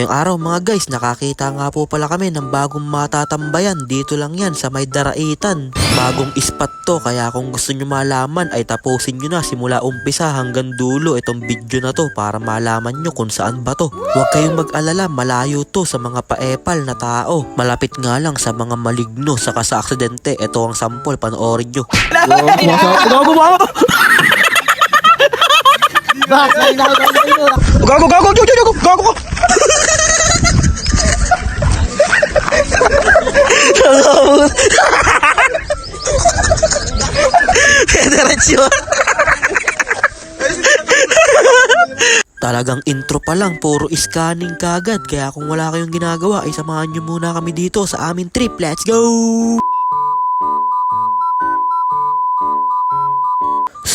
Ngayong araw mga guys, nakakita nga po pala kami ng bagong matatambayan. Dito lang yan sa may Daraitan. Bagong spot to, kaya kung gusto nyo malaman ay tapusin nyo na simula umpisa hanggang dulo itong video na to para malaman nyo kung saan ba to. Huwag kayong mag-alala, malayo to sa mga paepal na tao. Malapit nga lang sa mga maligno saka sa aksidente. Ito ang sample, panoorin nyo. Gago. Talagang intro pa lang, puro scanning kagad. Kaya kung wala kayong ginagawa, ay samahan nyo muna kami dito sa aming trip. Let's go!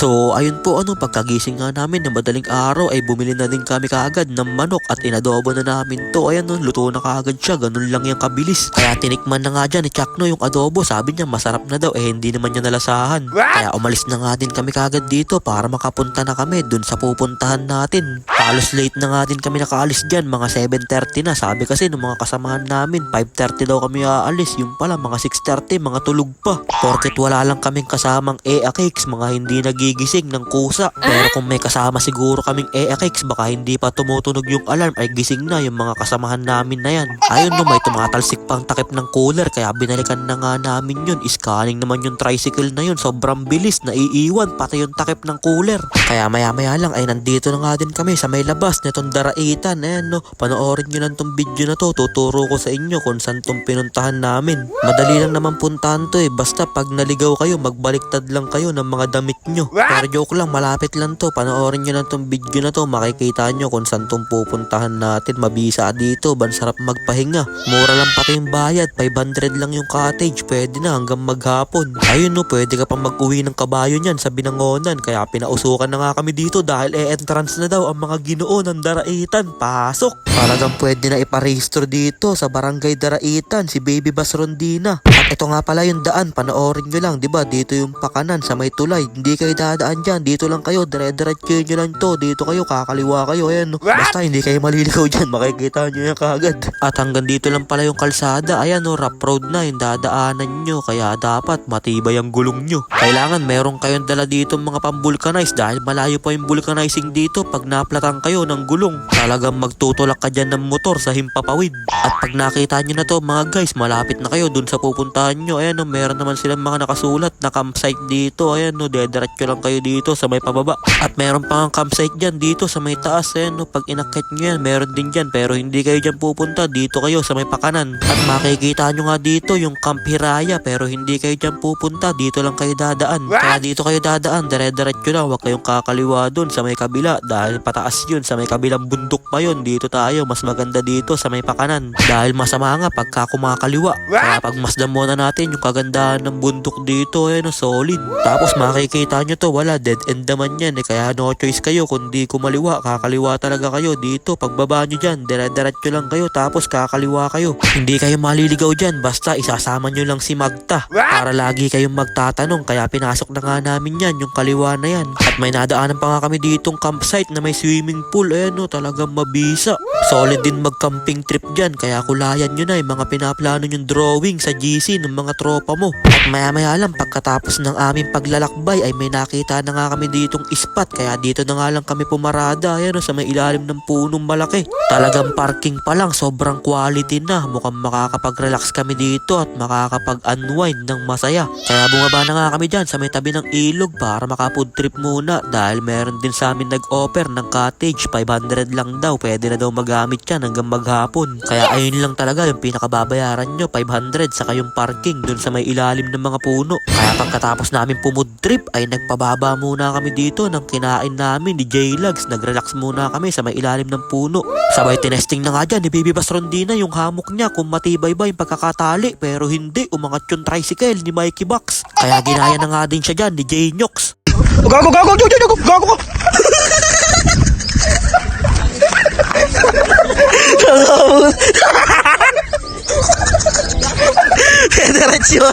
So ayun po, pagkagising nga namin na madaling araw ay bumili na din kami kaagad ng manok at inadobo na namin to. Ayan luto na kaagad siya, ganun lang yung kabilis. Kaya tinikman na nga dyan ni Chakno yung adobo, sabi niya masarap na daw, hindi naman niya nalasahan. Kaya umalis na nga din kami kaagad dito para makapunta na kami dun sa pupuntahan natin. Halos late na nga din kami nakaalis dyan, mga 7:30 na. Sabi kasi ng mga kasamahan namin 5:30 daw kami aalis, yung pala mga 6:30, mga tulog pa. Porket wala lang kaming kasamang EA Cakes, mga hindi nagigising ng kusa. Pero kung may kasama siguro kaming EA Cakes, baka hindi pa tumutunog yung alarm ay gising na yung mga kasamahan namin na yan. Ayun may tumatalsik pang takip ng cooler, kaya binalikan na nga namin yun. Scanning naman yung tricycle na yun, sobrang bilis, naiiwan pati yung takip ng cooler. Kaya maya lang ay nandito na nga din kami sa may labas nitong Daraitan. Ayan panoorin nyo lang tong video na to, tuturo ko sa inyo kung saan tong pinuntahan namin. Madali lang naman puntahan to basta pag naligaw kayo, magbaliktad lang kayo ng mga damit nyo. Pero joke lang, malapit lang to, panoorin nyo lang tong video na to, makikita nyo kung saan tong pupuntahan natin. Mabisa dito, bansarap magpahinga, mura lang pati yung bayad, 500 lang yung cottage, pwede na hanggang maghapon. Ayun pwede ka pang mag-uwi ng kabayo nyan sa Binangonan, kaya pinausukan na nga kami dito dahil entrance na daw ang mga Ginoo ng Daraitan. Pasok! Talagang pwede na iparehistro dito sa Barangay Daraitan si Baby Bas Rondina. At ito nga pala yung daan, panoorin nyo lang, diba? Dito yung pakanan sa may tulay, hindi kayo dadaan dyan, dito lang kayo, dire-diretso nyo lang to, dito kayo, kakaliwa kayo, ayan basta hindi kayo maliligaw dyan, makikita nyo yan kaagad. At hanggang dito lang pala yung kalsada, ayan rough road na yung dadaanan nyo, kaya dapat matibay ang gulong nyo. Kailangan meron kayong dala dito mga pambulkanize dahil malayo pa yung vulcanizing dito pag naplatan kayo ng gulong. Talagang magtutulak ka dyan ng motor sa Himpapawid. At pag nakita nyo na to mga guys, malapit na kayo dun sa pupuntahan nyo. Ayan meron naman silang mga nakasulat na campsite dito. Ayan dediretso lang kayo dito sa may pababa. At meron pang campsite dyan dito sa may taas. Ayan pag inakyat nyo yan, meron din dyan. Pero hindi kayo dyan pupunta, dito kayo sa may pakanan. At makikita nyo nga dito yung Camp Hiraya, pero hindi kayo dyan pupunta, dito lang kayo dadaan. Kaya dito kayo dadaan, dire-diretso lang, huwag kayong kakaliwa dun sa may kabila dahil pataas yun, sa may kabilang bundok pa yun. Dito tayo, mas maganda dito sa may pakanan dahil masama nga pagka kumakaliwa. Kaya pag masdan muna natin yung kagandahan ng bundok dito, solid. Tapos makikita nyo to, wala, dead end naman yan kaya no choice kayo kundi kumaliwa, kakaliwa talaga kayo dito. Pagbaba nyo dyan, dire-diretso lang kayo tapos kakaliwa kayo. Hindi kayo maliligaw dyan, basta isasama nyo lang si Magta para lagi kayong magtatanong, kaya pinasok na nga namin yan, yung kaliwa na yan. At may nadaanan pa nga kami ditong campsite na may swimming pool, talagang mabisa. Solid din mag-camping trip dyan, kaya kulayan nyo na yung mga pinaplano yung drawing sa GC ng mga tropa mo. At maya lang pagkatapos ng aming paglalakbay ay may nakita na nga kami ditong spot, kaya dito na nga lang kami pumarada sa may ilalim ng punong malaki. Talagang parking pa lang, sobrang quality na, mukhang makakapag-relax kami dito at makakapag-unwind ng masaya. Kaya bumaba na nga kami dyan sa may tabi ng ilog para maka-food trip muna dahil meron din sa amin nag-offer ng cottage, 500 lang daw, pwede na daw magamit yan hanggang maghapon. Kaya ayun lang talaga yung pinakababayaran nyo, 500 saka yung parking dun sa may ilalim ng mga puno. Kaya pagkatapos namin pumud trip ay nagpababa muna kami dito ng kinain namin ni J-Lugs. Nag-relax muna kami sa may ilalim ng puno. Sabay tinesting na nga dyan ni Baby Bas Rondina yung hammock niya kung matibay ba yung pagkakatali, pero hindi, umangat yung tricycle ni Mikey Box. Kaya ginaya na nga din siya dyan ni J-Nyox. Gago diretso.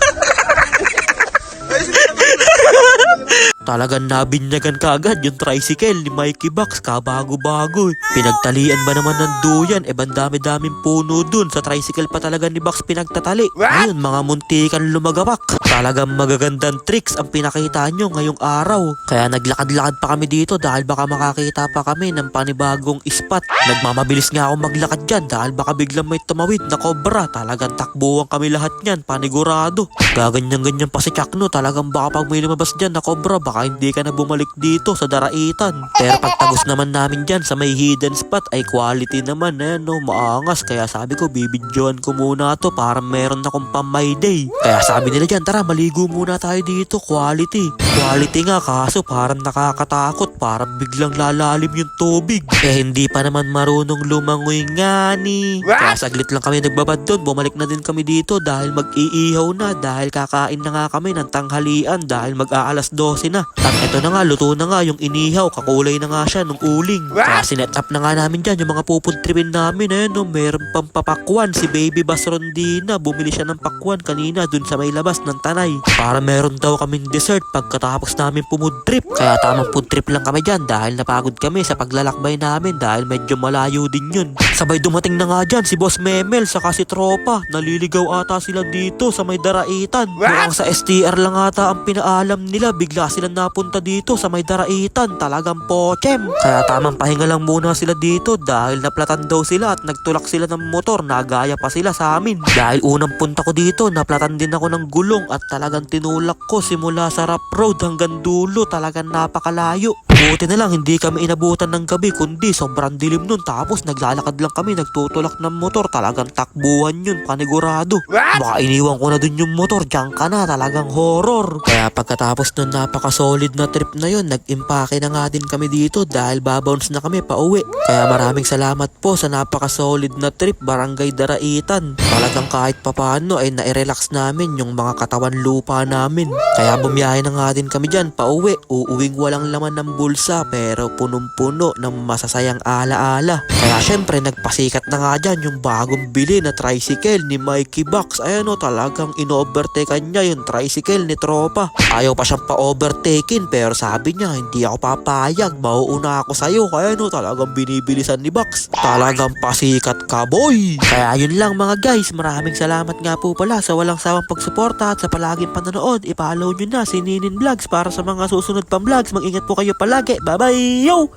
talagang nabinyagan kaagad yung tricycle ni Mikey Box, kabago-bago. Pinagtalian ba naman ng duyan, bandami-daming puno dun, sa tricycle pa talaga ni Box pinagtatali. Ngayon, mga muntikan lumagabak. Talagang magagandang tricks ang pinakita nyo ngayong araw. Kaya naglakad-lakad pa kami dito dahil baka makakita pa kami ng panibagong spot. Nagmamabilis nga ako maglakad dyan dahil baka biglang may tumawid na cobra. Talagang takbuhan kami lahat nyan, panigurado. Gaganyan-ganyan pa si Chakno, talagang baka pag may lumabas dyan na cobra, baka hindi ka na bumalik dito sa daraitan. Pero pagtagos naman namin dyan sa may hidden spot ay quality naman, maangas. Kaya sabi ko, bibidyoan ko muna to para meron akong pang my day. Kaya sabi nila dyan, tara maligo muna tayo dito, quality. Quality nga, kaso parang nakakatakot, parang biglang lalalim yung tubig. Hindi pa naman marunong lumangoy nga ni. Kaya saglit lang kami nagbabad doon, bumalik na din kami dito dahil mag-iihaw na, dahil kakain na nga kami ng tanghalian dahil mag-aalas 12 na. At eto na nga, luto na nga yung inihaw, kakulay na nga siya nung uling. Kaya sinet up na nga namin dyan yung mga pupudtripin namin, meron pang papakwan si Baby Basrondina, bumili siya ng pakwan kanina dun sa may labas ng Tanay. Para meron daw kaming dessert pagkatapos namin pumudtrip. Kaya tamang food trip lang kami dyan dahil napagod kami sa paglalakbay namin dahil medyo malayo din yun. Sabay dumating na nga dyan si Boss Memel saka si Tropa. Naliligaw ata sila dito sa may daraitan. Mukhang sa STR lang ata ang pinaalam nila, bigla silang napunta dito sa may daraitan. Talagang pochem. Kaya tamang pahinga lang muna sila dito dahil naplatan daw sila at nagtulak sila ng motor. Nagaya pa sila sa amin. Dahil unang punta ko dito, naplatan din ako ng gulong at talagang tinulak ko simula sa rough road hanggang dulo. Talagang napakalayo. Buti na lang hindi kami inabutan ng gabi, kundi sobrang dilim nun. Tapos naglalakad lang kami, nagtutulak ng motor. Talagang takbuhan yun, panigurado. Baka iniwan ko na dun yung motor, diyan ka na, talagang horror. Kaya pagkatapos nun napaka-solid na trip na yun, nag-impake na nga din kami dito dahil babounce na kami pauwi. Kaya maraming salamat po sa napaka-solid na trip, Barangay Daraitan. Talagang kahit papano ay nai-relax namin yung mga katawan lupa namin. Kaya bumiyahe na nga din kami dyan pauwi. Uuwing walang laman ng bulsa pero punong-puno ng masasayang alaala. Kaya syempre nagpasikat na nga dyan yung bagong bili na tricycle ni Mikey Box. Ayan talagang ino-overtakean niya yung tricycle ni Tropa. Ayaw pa siyang pa-overtakein pero sabi niya hindi ako papayag, mauuna ako sa'yo. Kaya talagang binibilisan ni Box. Talagang pasikat ka, boy! Kaya yun lang mga guys, maraming salamat nga po pala sa walang sawang pagsuporta at sa palaging panonood. I-follow nyo na si Ninin Vlogs para sa mga susunod pang vlogs. Mag-ingat po kayo palagi. Bye-bye! Yo!